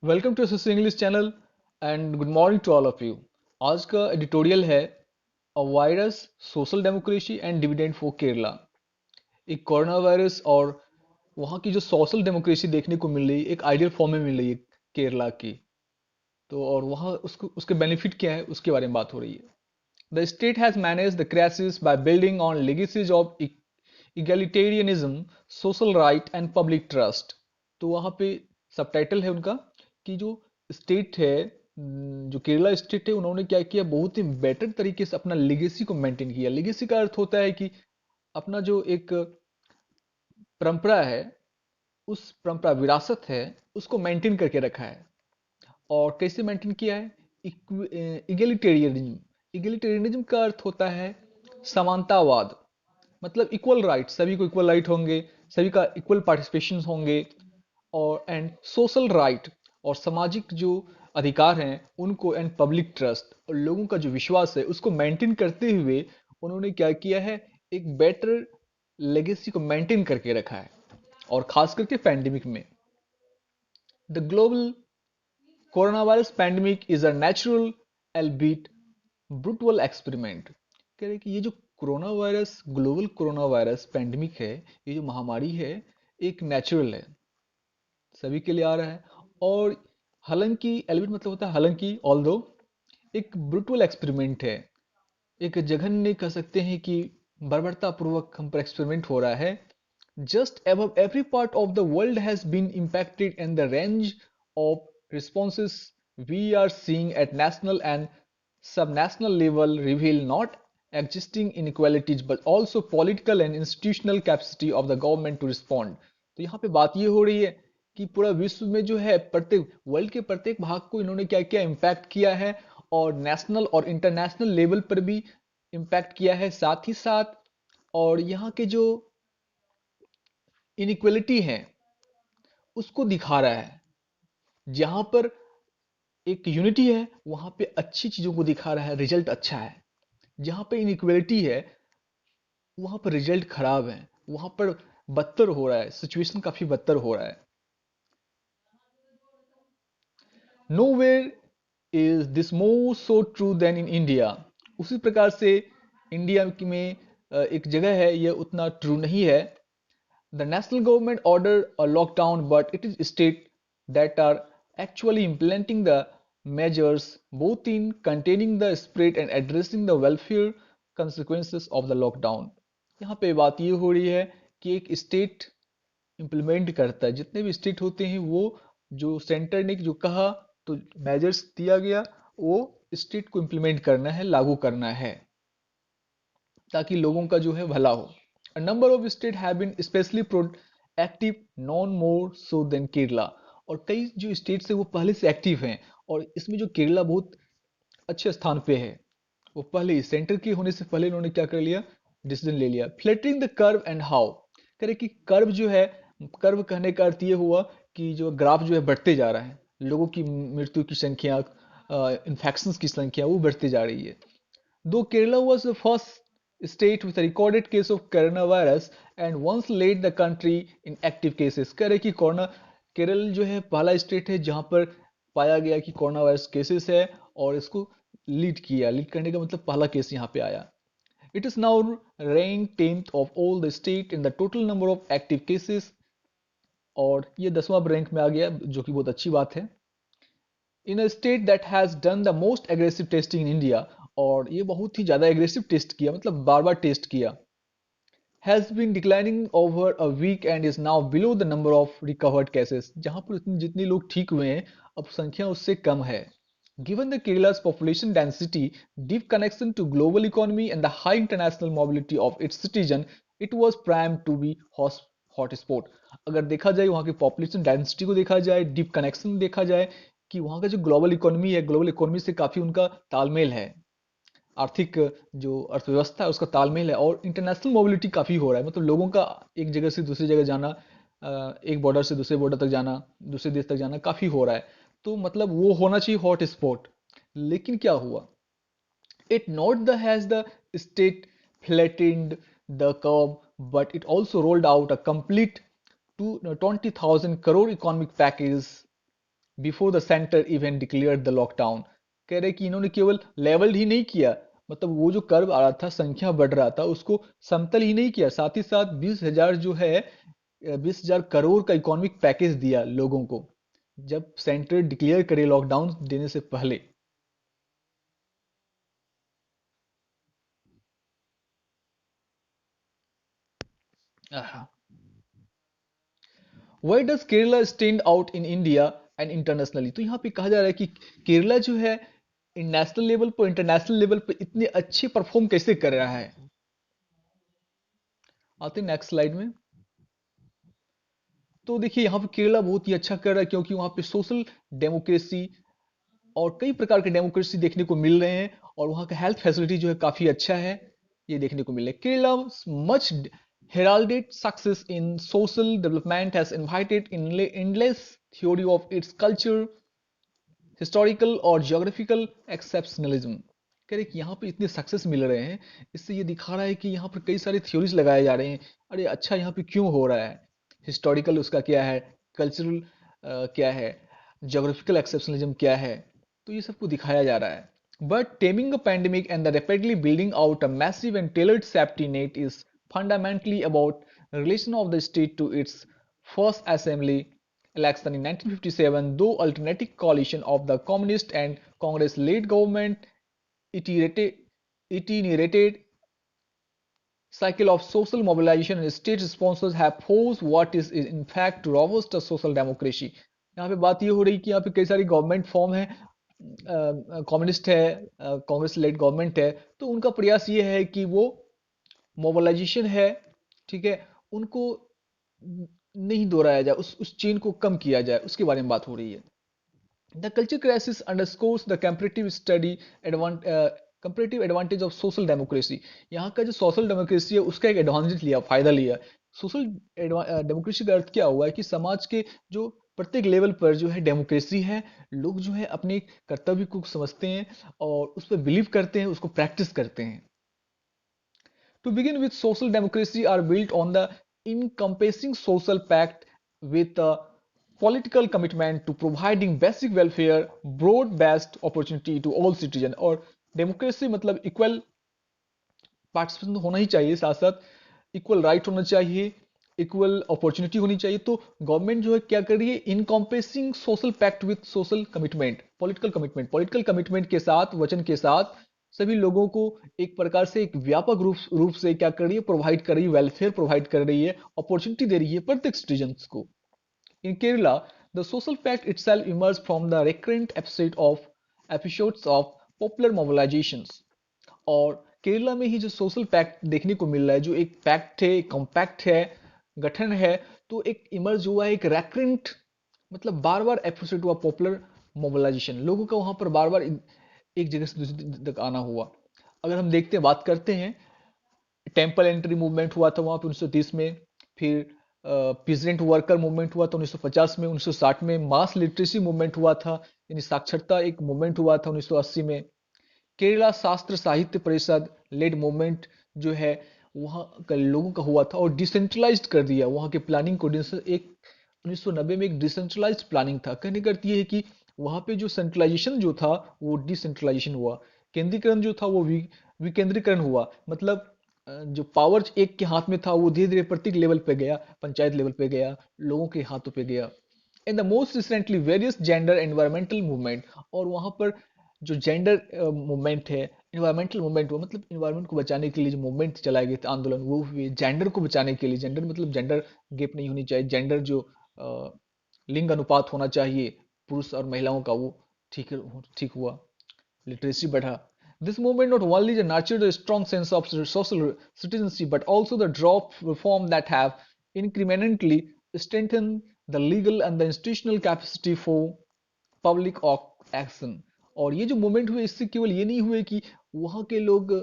Welcome to SS English channel and good morning to all of you. आज का editorial है a virus, social democracy and dividend for Kerala. एक corona virus और वहाँ की जो सोशल डेमोक्रेसी देखने को मिल रही है, एक आइडियल फॉर्म में मिल रही है केरला की। तो और वहाँ उसको उसके बेनिफिट क्या है उसके बारे में बात हो रही है। The state has manage the crisis bye building on legacies of egalitarianism, social right and public trust। तो वहाँ पे सबटाइटल है उनका कि जो स्टेट है, जो केरला स्टेट है, उन्होंने क्या किया, बहुत ही बेटर तरीके से अपना लेगेसी को मेंटेन किया। लेगेसी का अर्थ होता है कि अपना जो एक परंपरा है, उस परंपरा विरासत है, उसको मेंटेन करके रखा है। और कैसे मेंटेन किया है? इगेलिटेरियनिज्म। इगेलिटेरियनिज्म का अर्थ होता है समानतावाद, मतलब इक्वल राइट, सभी को इक्वल राइट होंगे, सभी का इक्वल पार्टिसिपेशन होंगे। और एंड सोशल राइट, और सामाजिक जो अधिकार हैं उनको, एंड पब्लिक ट्रस्ट, और लोगों का जो विश्वास है उसको मेंटेन करते हुए उन्होंने क्या किया है, एक बेटर लेगेसी को मेंटेन करके रखा है। और खास करके पैंडेमिक में, the global coronavirus pandemic is a natural albeit brutal experiment. कह रहे कि ये जो coronavirus, global coronavirus pandemic है, ये जो महामारी है, एक नेचुरल है, सभी के लिए आ रहा है। और हालांकि एल्बिट मतलब होता है हालांकि, ऑल्दो एक ब्रुटल एक्सपेरिमेंट है, एक जघन्य कह सकते हैं कि बर्बरता पूर्वक हम पर एक्सपेरिमेंट हो रहा है। Just above every part of the world has been impacted, and the range of responses we are seeing at national and subnational level reveal not existing inequalities but also political and institutional capacity of the government to respond। तो यहाँ पे बात ये हो रही है कि पूरा विश्व में जो है, प्रत्येक वर्ल्ड के प्रत्येक भाग को इन्होंने क्या किया, इम्पैक्ट किया है। और नेशनल और इंटरनेशनल लेवल पर भी इम्पैक्ट किया है, साथ ही साथ। और यहाँ के जो इनइक्वलिटी है उसको दिखा रहा है। जहाँ पर एक यूनिटी है वहाँ पे अच्छी चीज़ों को दिखा रहा है, रिजल्ट अच्छा है। जहाँ पे इनइक्वलिटी है वहाँ पर रिजल्ट खराब है, वहाँ पर बदतर हो रहा है, सिचुएशन काफ़ी बदतर हो रहा है। Nowhere is this more so true than in India। उसी प्रकार से इंडिया में एक जगह है, यह उतना ट्रू नहीं है। The national government ordered a lockdown, but it is states that are actually implementing the measures, both in containing the spread and addressing the welfare consequences of the lockdown। यहाँ पे बात ये हो रही है कि एक स्टेट इम्प्लीमेंट करता है, जितने भी स्टेट होते हैं वो, जो सेंटर ने जो कहा, तो मेजर्स दिया गया, वो स्टेट को इम्प्लीमेंट करना है, लागू करना है, ताकि लोगों का जो है भला हो। A number of states have been especially proactive, none more so than Kerala. और कई जो स्टेट्स है वो पहले से एक्टिव हैं, और इसमें जो केरला बहुत अच्छे स्थान पे है। वो पहले ही सेंटर के होने से पहले उन्होंने क्या कर लिया, डिसीजन ले लिया। Flattering the curve and how, करे कि कर्व जो है, कर्व कहने का अर्थ ये हुआ कि जो ग्राफ जो है बढ़ते जा रहा है, लोगों की मृत्यु की संख्या, इन्फेक्शंस की संख्या वो बढ़ती जा रही है। Though Kerala was the first state with a recorded case of coronavirus and once led the country in active cases। कह रहे कि कोरोना, केरल जो है पहला स्टेट है जहां पर पाया गया कि कोरोना वायरस केसेस है, और इसको लीड किया। लीड करने का मतलब पहला केस यहाँ पे आया। It is now rank 10th of all the state in the total number of active cases. और ये 10वां रैंक में आ गया, जो कि बहुत अच्छी बात है। In a state that has done the most aggressive testing in India, और ये बहुत ही ज़्यादा एग्रेसिव टेस्ट किया, मतलब बार बार टेस्ट किया। Has been declining over a week and is now below the number of recovered cases. जहाँ पर जितने लोग ठीक हुए हैं, अब संख्या उससे कम है। Given the Kerala's population density, deep connection to global economy and the high international mobility of its citizen, it was primed to be hotspot। अगर देखा जाए वहाँ की पॉपुलेशन डेंसिटी को देखा जाए, डीप कनेक्शन देखा जाए, कि वहाँ का जो ग्लोबल इकोनॉमी है, ग्लोबल इकोनॉमी से काफ़ी उनका तालमेल है, आर्थिक जो अर्थव्यवस्था है उसका तालमेल है। और इंटरनेशनल मोबिलिटी काफ़ी हो रहा है, मतलब लोगों का एक जगह से दूसरी जगह जाना, एक बॉर्डर से दूसरे बॉर्डर तक जाना, दूसरे देश तक जाना काफ़ी हो रहा है। तो मतलब वो होना चाहिए हॉट स्पॉट। लेकिन क्या हुआ, it not the has the state flattened the curve, but it also rolled out a complete 20,000 crore economic package before the centre even declare the lockdown. कह रहे कि इन्होंने केवल लेवल ही नहीं किया, मतलब वो जो कर्व आ रहा था, संख्या बढ़ रहा था, उसको समतल ही नहीं किया, साथ ही साथ 20,000 जो है 20,000 करोड़ का इकोनॉमिक पैकेज दिया लोगों को, जब सेंटर डिक्लेयर करे लॉकडाउन देने से पहले। Why does Kerala stand out in India and internationally? तो यहाँ पे कहा जा रहा है कि केरला जो है नेशनल लेवल पर, इंटरनेशनल लेवल पर इतने अच्छे परफॉर्म कैसे कर रहा है। आते हैं नेक्स्ट स्लाइड में। तो देखिए यहाँ पे केरला बहुत ही अच्छा कर रहा है, क्योंकि वहाँ पे सोशल डेमोक्रेसी और कई प्रकार के डेमोक्रेसी देखने को मिल रहे हैं, और वहाँ का हेल्थ फैसिलिटी जो है काफी अच्छा है, ये देखने को मिल रहा है। Kerala much heralded success in social development has invited endless theory of its culture, historical और जियोग्राफिकल एक्सेप्शनलिज्म। कह रहे कि यहाँ पे इतने सक्सेस मिल रहे हैं, इससे ये दिखा रहा है कि यहाँ पर कई सारे थ्योरीज लगाए जा रहे हैं। अरे अच्छा, यहाँ पे क्यों हो रहा है, हिस्टोरिकल उसका क्या है, कल्चरल क्या है, जियोग्राफिकल एक्सेप्शनलिज्म क्या है, तो ये सबको दिखाया जा रहा है। But taming a pandemic and the rapidly building out a massive and tailored safety net is fundamentally about relation of the state to its first assembly election in 1957, though alternative coalition of the communist and Congress-led government iterated, itinerated cycle of social mobilization and state responses have forced what is in fact to robust a social democracy। यहाँ पे बात ये हो रही कि यहाँ पे कई सारी गवर्नमेंट फॉर्म है, कम्युनिस्ट है, कांग्रेस लेड गवर्नमेंट है, तो उनका प्रयास ये है कि वो मोबिलाइजेशन है, ठीक है, उनको नहीं दोहराया जाए, उस चेन को कम किया जाए, उसके बारे में बात हो रही है। The culture crisis underscores the comparative study comparative advantage of social democracy. यहाँ का जो सोशल डेमोक्रेसी है उसका एक एडवांटेज लिया, फायदा लिया। सोशल डेमोक्रेसी का अर्थ क्या हुआ है कि समाज के जो प्रत्येक लेवल पर जो है डेमोक्रेसी है, लोग जो है अपने कर्तव्य को समझते हैं और उस पर बिलीव करते हैं, उसको प्रैक्टिस करते हैं। To begin with, social democracy are built on the encompassing social pact with a political commitment to providing basic welfare, broad-based opportunity to all citizens। और डेमोक्रेसी मतलब इक्वल पार्टिसिपेशन होना ही चाहिए, साथ साथ इक्वल राइट होना चाहिए, इक्वल अपॉर्चुनिटी होनी चाहिए। तो गवर्नमेंट जो है क्या कर रही है, encompassing social pact with social commitment, political commitment के साथ, वचन के साथ सभी लोगों को एक प्रकार से एक व्यापक रूप से क्या कर रही है, प्रोवाइड कर रही है, वेलफेयर प्रोवाइड कर रही है, अपॉर्चुनिटी दे रही है प्रत्येक सिटीजन को। In Kerala, the social pact itself emerged from the recurrent episodes of popular mobilizations। और केरला में ही जो सोशल पैक्ट देखने को मिल रहा है, जो एक पैक्ट है, कॉम्पैक्ट है, गठन है, तो एक इमर्ज हुआ है, एक रैकरेंट, मतलब बार बार एपिसोड हुआ पॉपुलर मोबिलाइजेशन, लोगों का वहां पर बार बार एक जगह से दूसरी तक आना हुआ। अगर हम देखते हैं, बात करते हैं, टेम्पल एंट्री मूवमेंट हुआ था वहां पे 1930 में, फिर पीजेंट वर्कर मूवमेंट हुआ था 1950 में, 1960 में मास लिटरेसी मूवमेंट हुआ था, यानी साक्षरता एक मूवमेंट हुआ था 1980 में। केरला शास्त्र साहित्य परिषद लेड मूवमेंट जो है वहाँ का लोगों का हुआ था, और डिसेंट्रलाइज्ड कर दिया वहाँ के प्लानिंग को। एक 1990 में एक डिसेंट्रलाइज्ड प्लानिंग था। कहने का अर्थ ये है कि वहाँ पे जो सेंट्रलाइजेशन जो था वो डिसेंट्रलाइजेशन हुआ, केंद्रीकरण जो था वो विकेंद्रीकरण हुआ। मतलब जो पावर एक के हाथ में था वो धीरे धीरे प्रत्येक लेवल पे गया, पंचायत लेवल पे गया, लोगों के हाथों पे गया। In the most recently various gender environmental movement, और वहाँ पर जो जेंडर मूवमेंट है, इन्वायरमेंटल मूवमेंट हुआ, मतलब इन्वायरमेंट को बचाने के लिए जो मूवमेंट चलाए गए थे, आंदोलन वो हुए, जेंडर को बचाने के लिए, जेंडर मतलब जेंडर गैप नहीं होनी चाहिए, जेंडर जो लिंग अनुपात होना चाहिए पुरुष और महिलाओं का, वो ठीक ठीक हुआ, लिटरेसी बढ़ा। This movement not only nurtured a strong sense of social citizenship but also the drop reform that have incrementally strengthened the legal and the institutional capacity for public action. और ये जो मूवमेंट हुए, इससे केवल ये नहीं हुए कि वहाँ के लोग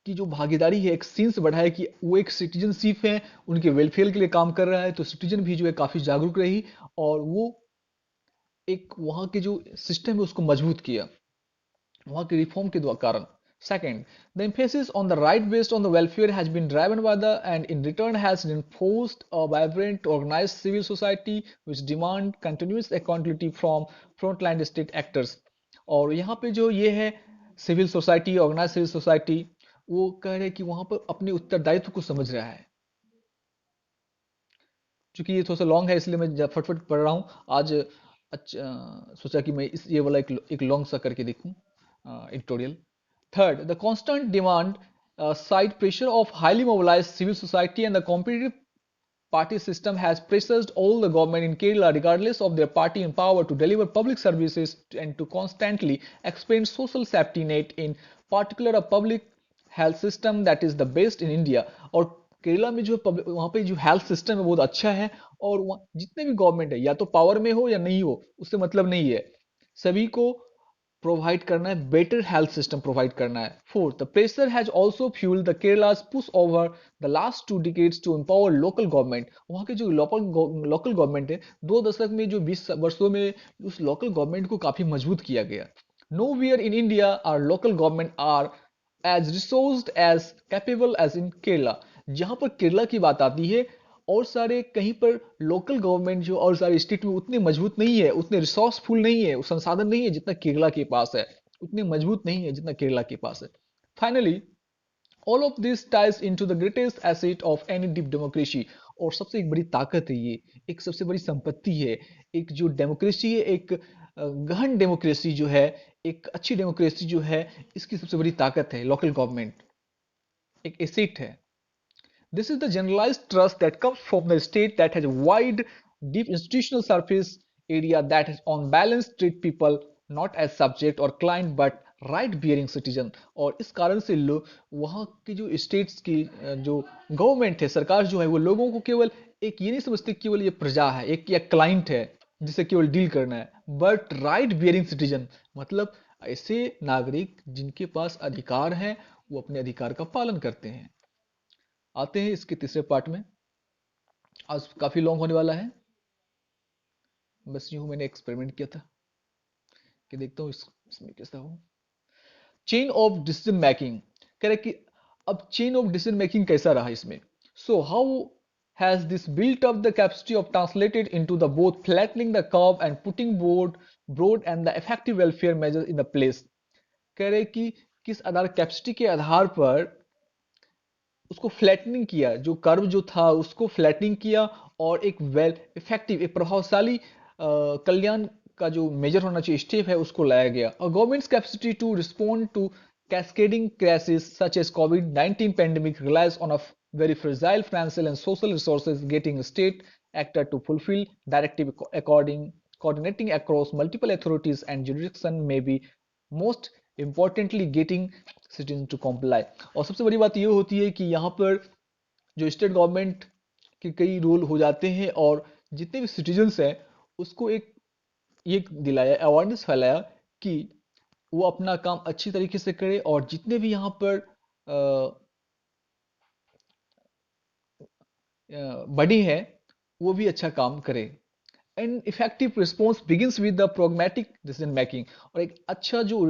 की जो भागीदारी है, एक सीन्स बढ़ा है कि वो एक सिटीजनशिप है, उनके वेलफेयर के लिए काम कर रहा है, तो सिटीजन भी जो है काफी जागरूक रही, और वो एक वहाँ के जो सिस्टम है उसको मजबूत किया वहाँ के रिफॉर्म के कारण। Second, the emphasis on the right based on the welfare has been driven by the and in return has reinforced a vibrant organized civil society which demand continuous accountability from frontline state actors. और यहाँ पे जो ये है civil society, organise civil society, वो कह रहे हैं कि वहां पर अपने उत्तरदायित्व को समझ रहा है। चूंकि ये थोड़ा सा लॉन्ग है इसलिए मैं फटफट पढ़ रहा हूँ आज। अच्छा, सोचा कि मैं इस ये वाला एक लॉन्ग सा करके देखूं editorial. Third, the constant demand side pressure of highly mobilized civil society and the competitive party system has pressured all the government in Kerala, regardless of their party in power, to deliver public services and to constantly expand social safety net, in particular a public health system that is the best in India। और केरला में जो वहाँ पे जो health system है बहुत अच्छा है, और जितने भी गवर्नमेंट है या तो पावर में हो या नहीं हो उससे मतलब नहीं है, सभी को प्रोवाइड करना है, बेटर हेल्थ सिस्टम प्रोवाइड करना है। Fourth, the pressure has also fuelled the केरला's push over the last 2 decades to empower local government. वहाँ के जो लोकल गवर्नमेंट है 2 दशक में, जो 20 वर्षों में उस लोकल गवर्नमेंट को काफी मजबूत किया गया। Nowhere in India are local government are as resourced as capable as in Kerala. जहां पर केरला की बात आती है, और सारे कहीं पर लोकल गवर्नमेंट जो और सारे स्टेट में उतने मजबूत नहीं है, उतने रिसोर्सफुल नहीं है, संसाधन नहीं है जितना केरला के पास है, उतने मजबूत नहीं है जितना केरला के पास है। Finally, all of this ties into the greatest asset of any deep democracy. और सबसे एक बड़ी ताकत है ये, एक सबसे बड़ी संपत्ति है, एक जो डेमोक्रेसी है, एक गहन डेमोक्रेसी जो है, एक अच्छी डेमोक्रेसी जो है, इसकी सबसे बड़ी ताकत है लोकल गवर्नमेंट, एक एसेट है। This is the generalized trust that comes from the state that has a wide, deep institutional surface area that has on balance treat people not as subject or client but right bearing citizen। और इस कारण से लोग वहाँ की जो states की जो गवर्नमेंट है, सरकार जो है, वो लोगों को केवल एक ये नहीं समझते केवल ये प्रजा है, एक या क्लाइंट है जिसे केवल डील करना है, बट राइट बियरिंग सिटीजन, मतलब ऐसे नागरिक जिनके पास अधिकार हैं, वो अपने अधिकार का पालन करते हैं। आते हैं इसके तीसरे पार्ट में। आज काफी लॉन्ग होने वाला है, बस यूं मैंने एक्सपेरिमेंट किया था कि देखता हूँ इसमें कैसा हो। चेन ऑफ डिसीजन मेकिंग, कह रहे कि अब चेन ऑफ डिसीजन मेकिंग कैसा रहा इसमें। So how has this built up the capacity of translated into the both flattening the curve and putting broad and the effective welfare measure in the place. कह रहे कि किस आधार capacity के आधार पर उसको फ्लैटनिंग किया, जो कर्व जो था उसको फ्लैटनिंग किया, और एक वेल इफेक्टिव, एक प्रभावशाली कल्याण का जो मेजर होना चाहिए स्टेप है उसको लाया गया। और government's capacity to respond to cascading crises such as COVID-19 pandemic relies on a very fragile financial and social resources, getting state actor to fulfill directive coordinating across multiple authorities and jurisdiction may be most importantly getting citizens to comply। और सबसे बड़ी बात ये होती है कि यहाँ पर जो स्टेट गवर्नमेंट के कई रोल हो जाते हैं, और जितने भी सिटीजन्स हैं उसको एक ये दिलाया, अवेयरनेस फैलाया कि वो अपना काम अच्छी तरीके से करे, और जितने भी यहाँ पर बड़ी हैं वो भी अच्छा काम करे। And effective response begins with the pragmatic decision making. और एक अच्छा जो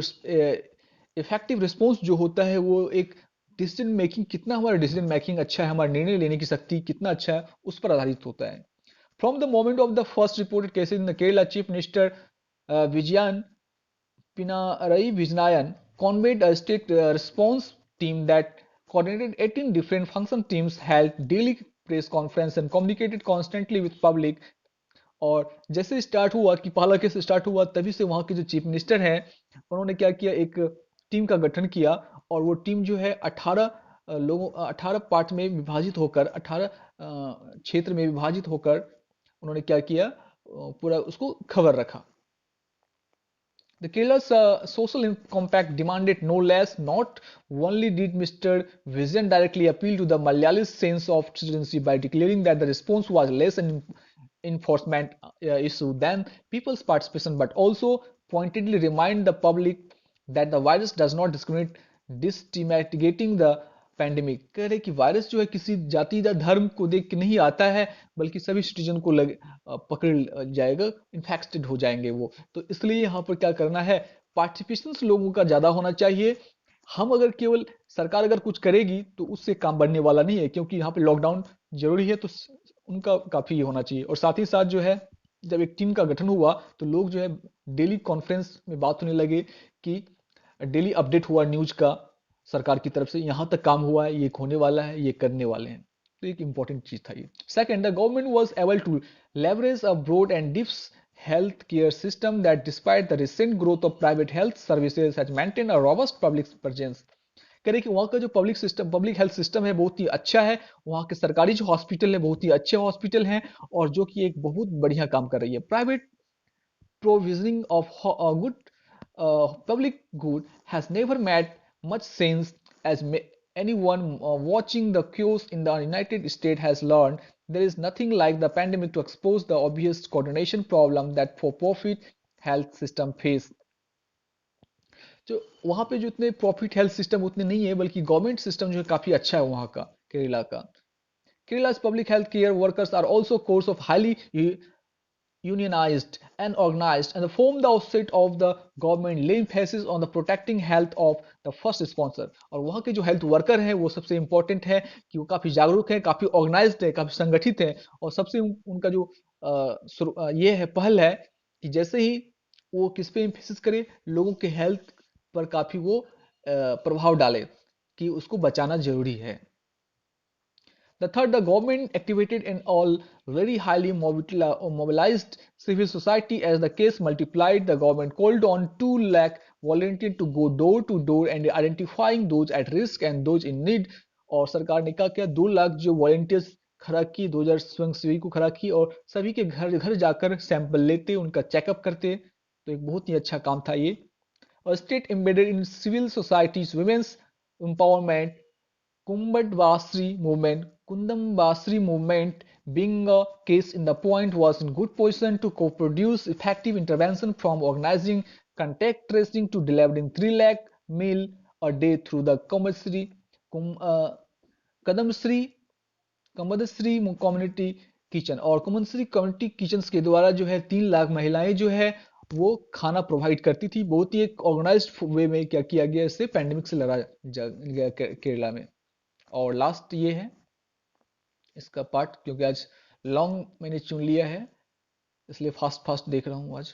इफेक्टिव रिस्पॉन्स जो होता है वो एक डिसीजन मेकिंग, कितना हमारा डिसीजन मेकिंग अच्छा है, हमारा निर्णय लेने की शक्ति कितना अच्छा है, उस पर आधारित होता है। From the moment of the first reported cases in the Kerala, chief minister Vijayan Pinarayi Vijnayan convened a state response team that coordinated 18 different function teams, held daily press conference and communicated constantly with public। और जैसे start हुआ कि पहला case start हुआ, तभी से वहाँ के जो चीफ मिनिस्टर हैं उन्होंने क्या किया, एक टीम का गठन किया, और वो टीम जो है 18 पार्ट में विभाजित होकर, 18 क्षेत्र में विभाजित होकर उन्होंने क्या किया, पूरा उसको खबर रखा। The Kerala's social compact demanded no less. Not only did Mr. Vizian directly appeal to the Malayalis' sense of citizenship by declaring that the response was less an enforcement issue than people's participation, but also pointedly remind the public that the virus does not discriminate, destigmatizing the pandemic. कह रहे कि virus जो है किसी जाति या धर्म को देख के नहीं आता है, बल्कि सभी सिटीजन को पकड़ जाएगा, इन्फेक्टेड हो जाएंगे वो। तो इसलिए यहाँ पर क्या करना है, पार्टिसिपेशन लोगों का ज्यादा होना चाहिए, हम अगर केवल सरकार अगर कुछ करेगी तो उससे काम बनने वाला नहीं है, क्योंकि यहाँ पे लॉकडाउन जरूरी है, तो उनका काफी होना चाहिए। और साथ ही साथ जो है, जब एक टीम का गठन हुआ तो लोग जो है डेली कॉन्फ्रेंस में बात होने लगे कि डेली अपडेट हुआ न्यूज का, सरकार की तरफ से यहाँ तक काम हुआ है, ये होने वाला है, ये करने वाले हैं। तो एक इंपॉर्टेंट चीज था ये। Second, the government was able to leverage a broad and deep health care system that, despite the recent growth of private health services, has maintained a robust public presence। कह रहे कि वहाँ का जो public system, public health system है बहुत ही अच्छा है। वहाँ के सरकारी जो हॉस्पिटल है बहुत ही अच्छे हॉस्पिटल हैं, और जो कि एक बहुत बढ़िया काम कर रही है। Private provisioning of good public good has never made much sense, as anyone watching the queues in the United States has learned. There is nothing like the pandemic to expose the obvious coordination problem that for-profit health system face। जो वहाँ पे जो इतने profit health system उतने नहीं है, बल्कि government system जो है काफी अच्छा है वहाँ का, केरला का। Kerala's public health care workers are also course of highly unionized and organized and form the outset of the government, laying emphasis on the protecting health of the first sponsor। और वहाँ के जो हेल्थ वर्कर हैं वो सबसे important है कि वो काफ़ी जागरूक हैं, काफ़ी ऑर्गेनाइज्ड है, काफ़ी संगठित है। और सबसे उनका जो ये है पहल है कि जैसे ही वो किस पे एम्फेसिस करे, लोगों के हेल्थ पर काफ़ी वो प्रभाव डाले कि उसको बचाना जरूरी है। The third, the government activated an already highly mobilized civil society. As the case multiplied, the government called on 2 lakh volunteers to go door to door and identifying those at risk and those in need। और सरकार ने क्या किया, 2 लाख जो volunteers खड़ा की, 2,000 स्वयंसेवी को खड़ा की, और सभी के घर घर जाकर सैंपल लेते, उनका चेकअप करते। तो एक बहुत ही अच्छा काम था ये। और state embedded in civil societies women's empowerment, Kundambasri movement being a case in the point, was in good position to co-produce effective intervention, from organizing contact tracing to delivering 3 lakh meal a day through the Kadamsri Kudumbashree community kitchen. और Kudumbashree community kitchen के द्वारा जो है 3 लाख महिलाएं जो है वो खाना प्रोवाइड करती थी। बहुत ही एक ऑर्गेनाइज्ड वे में क्या किया गया, इससे पैंडेमिक से लड़ा गया केरला में। और लास्ट ये है इसका पार्ट, क्योंकि आज लॉन्ग मैंने चुन लिया है, इसलिए फास्ट फास्ट देख रहा हूँ आज।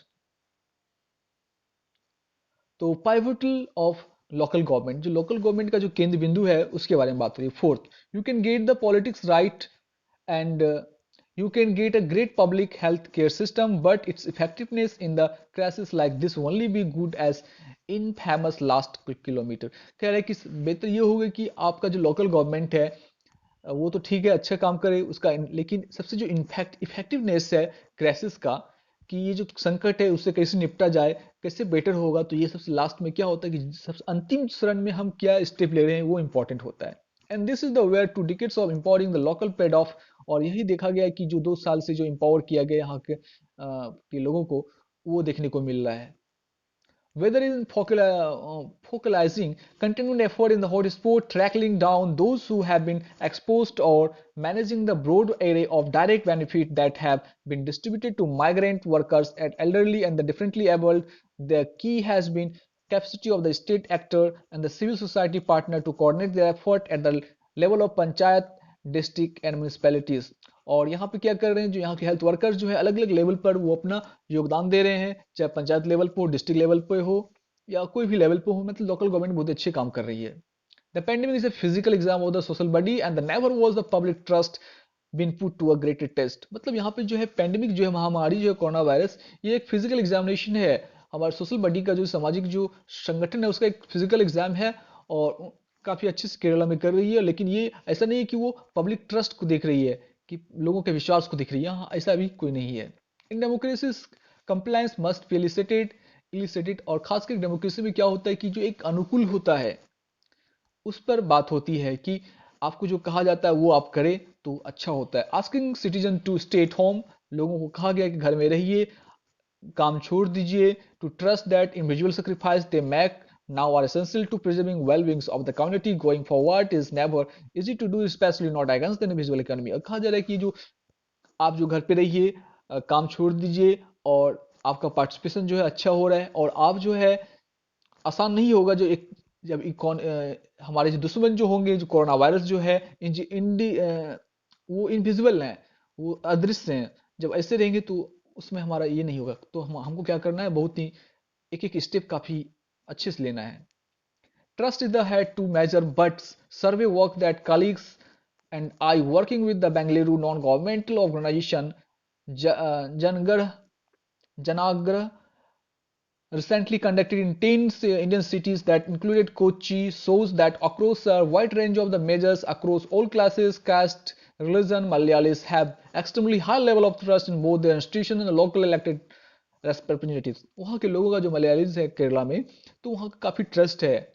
तो पाइवटल ऑफ लोकल गवर्नमेंट, जो लोकल गवर्नमेंट का जो केंद्र बिंदु है उसके बारे में बात करिए। Fourth, you can get the politics right and you can get a great public health care system, but its effectiveness in the crisis like this only be good as infamous last kilometer। कह रहे हैं कि बेहतर ये होगा कि आपका जो लोकल गवर्नमेंट है वो तो ठीक है, अच्छा काम करे उसका, लेकिन सबसे जो इफेक्टिवनेस है क्राइसिस का, कि ये जो संकट है उससे कैसे निपटा जाए, कैसे बेटर होगा, तो ये सबसे लास्ट में क्या होता है कि सबसे अंतिम चरण में हम क्या स्टेप ले रहे हैं वो इंपॉर्टेंट होता है। And this is the where two decades of empowering the local paid off. और यही देखा गया है कि जो 2 साल से जो एम्पावर किया गया यहाँ के लोगों को, वो देखने को मिल रहा है। Whether in focalizing continued effort in the hotspot, tracking down those who have been exposed, or managing the broad array of direct benefits that have been distributed to migrant workers and elderly and the differently abled, the key has been capacity of the state actor and the civil society partner to coordinate their effort at the level of panchayat, district and municipalities। और यहाँ पे क्या कर रहे हैं, जो यहाँ के हेल्थ वर्कर्स जो है अलग अलग लेवल पर वो अपना योगदान दे रहे हैं, चाहे पंचायत लेवल पे हो, डिस्ट्रिक्ट लेवल पे हो, या कोई भी लेवल पे हो। मतलब लोकल गवर्नमेंट बहुत अच्छे काम कर रही है। The pandemic is a physical exam of the social body and the never was the public trust been put to a greater test. मतलब यहाँ पे जो है पेंडेमिक जो है, महामारी जो है कोरोना वायरस, ये एक फिजिकल एग्जामिनेशन है। हमारे सोशल बॉडी का जो सामाजिक जो संगठन है उसका एक फिजिकल एग्जाम है, और काफी अच्छे से केरला में कर रही है। लेकिन ये ऐसा नहीं है कि वो पब्लिक ट्रस्ट को देख रही है, कि लोगों के विश्वास को दिख रही है, हाँ ऐसा भी कोई नहीं है। In democracy compliance must be elicited. और खासकर डेमोक्रेसी में क्या होता है कि जो एक अनुकूल होता है उस पर बात होती है, कि आपको जो कहा जाता है वो आप करें तो अच्छा होता है। Asking citizen to stay at home, लोगों को कहा गया कि घर में रहिए, काम छोड़ दीजिए। To trust that individual sacrifice they make now are essential to preserving well-being of the community going forward is never easy to do, especially not against the individual economy। और कहा जा रहा है कि जो आप जो घर पे रहिए, काम छोड़ दीजिए, और आपका पार्टिसिपेशन जो है अच्छा हो रहा है, और आप जो है आसान नहीं होगा जो एक जब हमारे जो दुश्मन जो होंगे, जो कोरोना वायरस जो है, वो इनविजिबल हैं, वो अदृश्य हैं। जब ऐसे रहेंगे तो उसमें हमारा ये नहीं होगा। तो हमको क्या करना है, बहुत ही एक एक स्टेप काफी अच्छे से लेना है। Trust is the head to measure, but survey work that colleagues and I, working with the Bangalore non-governmental organization Janagrah, Janagrah, recently conducted in 10 Indian cities that included Kochi, shows that across a wide range of the measures across all classes, caste, religion, Malayalis have extremely high level of trust in both the institution and the local elected representatives। वहाँ के लोगों का जो मलयालीज है केरला में, तो वहाँ का काफी ट्रस्ट है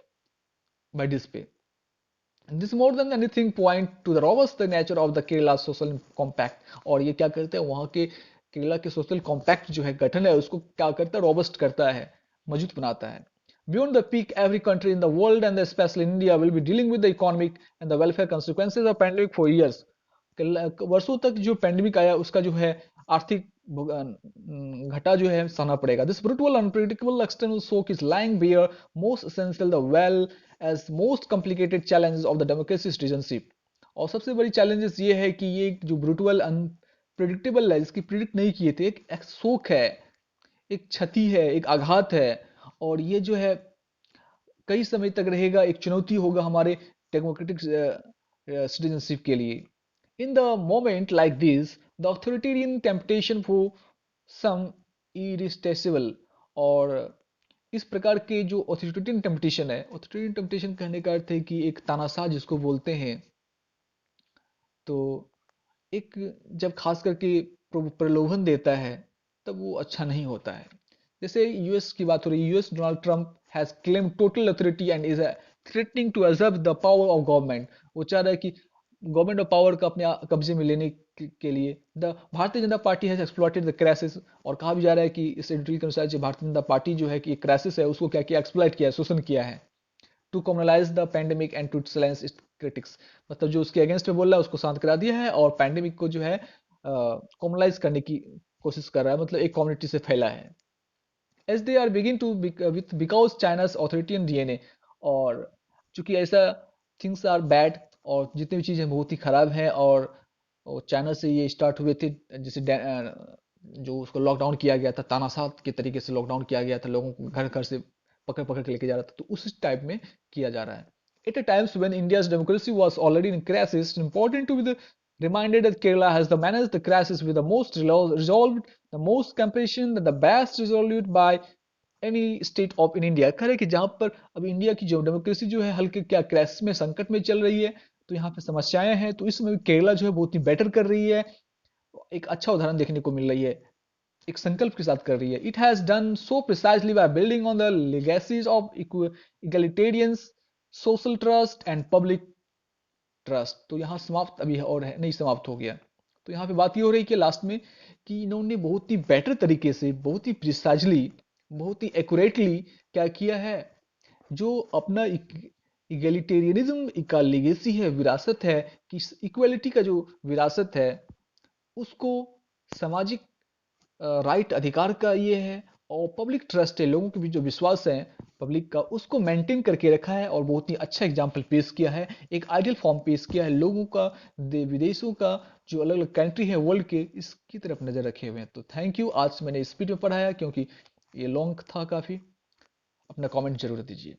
बाइडिस पे। This more than anything point two the robust nature of the Kerala social compact. और ये क्या करते हैं, वहाँ के केरला के सोशल कॉम्पैक्ट जो है, गठन है, उसको क्या करता है, रोबस्ट करता है, मजबूत बनाता है। Beyond the peak, every country in the world and especially India will be dealing with the economic and the welfare consequences of pandemic for years। वर्षों तक जो पेंडेमिक आया उसका जो है आर्थिक घटा जो है सहना पड़ेगा। This brutal unpredictable external shock is laying bare most essential the well as most complicated challenges of the democracy citizenship. और सबसे बड़ी चैलेंजेस ये है कि ये जो ब्रूटल अनप्रिडिक्टेबल है, जिसकी प्रिडिक्ट नहीं किए थे, एक शोक है, एक क्षति है, एक आघात है। और ये जो है कई समय तक रहेगा, एक चुनौती होगा हमारे डेमोक्रेटिक सिटीजनशिप के लिए। In the moment like this the authoritarian temptation for some irresistible. और इस प्रकार के जो ऑथोरिटेरियन टेम्पटेशन है, ऑथोरिटेरियन टेम्पटेशन कहने का अर्थ है कि एक तानाशाह जिसको बोलते हैं, तो एक जब खास करके प्रलोभन देता है, तब वो अच्छा नहीं होता है। जैसे यूएस की बात हो रही है, US Donald Trump has claim total authority and is threatening to usurp the power of government. वो चाह रहा है कि गवर्नमेंट ऑफ पावर का अपने कब्जे में लेने के लिए the Bharatiya Janata party has exploited the crisis. और कहा भी जा रहा है कि इस एडिटोरियल के अनुसार जो भारतीय जनता पार्टी जो है कि एक क्राइसिस है, उसको क्या किया, एक्सप्लॉइट किया है, शोषण किया है, to communalise the pandemic and to silence its critics. मतलब जो उसके अगेंस्ट में बोल रहा है उसको शांत करा दिया है, और पैंडेमिक को जो है कॉमनलाइज करने की कोशिश कर रहा है, मतलब एक कम्युनिटी से फैला है। As they are begin to with because China's authoritarian DNA. और चूंकि ऐसा थिंग्स आर बैड, और जितनी भी चीज़ें बहुत ही खराब हैं, और चाइना से ये स्टार्ट हुए थे। जैसे जो उसको लॉकडाउन किया गया था, तानाशाह के तरीके से लॉकडाउन किया गया था, लोगों को घर घर से पकड़ पकड़ के लेके जा रहा था, तो उस टाइप में किया जा रहा है। At a time when India's democracy was already in crisis, it's important to be reminded that Kerala has managed the crisis with the most resolved, the most compassion, the best resolved by any state of in India। खैर है कि जहाँ पर अब India की जो democracy जो है हल्के क्या क्राइसिस में, संकट में चल रही है, तो यहाँ पे समस्याएं हैं, तो इसमें केरला जो है बहुत ही बेटर कर रही है। एक अच्छा उदाहरण देखने को मिल रही है, एक संकल्प के साथ कर रही है। It has done so precisely by building on the legacies of egalitarians social trust and public trust. तो यहाँ समाप्त अभी है, और है नहीं, समाप्त हो गया। तो यहाँ पे बात ये हो रही है कि लास्ट में कि इन्होंने बहुत ही बेटर तरीके से, बहुत ही प्रिसाइजली, बहुत ही एक्यूरेटली क्या किया है, जो अपना इगलिटेरियनिज्म का लेगेसी है, विरासत है, कि इक्वलिटी का जो विरासत है, उसको सामाजिक राइट, अधिकार का ये है, और पब्लिक ट्रस्ट है, लोगों के बीच जो विश्वास है पब्लिक का, उसको मेंटेन करके रखा है, और बहुत ही अच्छा एग्जाम्पल पेश किया है, एक आइडियल फॉर्म पेश किया है लोगों का, विदेशों का, जो अलग अलग कंट्री है वर्ल्ड के, इसकी तरफ नजर रखे हुए हैं। तो थैंक यू, आज मैंने स्पीड में पढ़ाया क्योंकि ये लॉन्ग था काफी। अपना कमेंट जरूर दीजिए।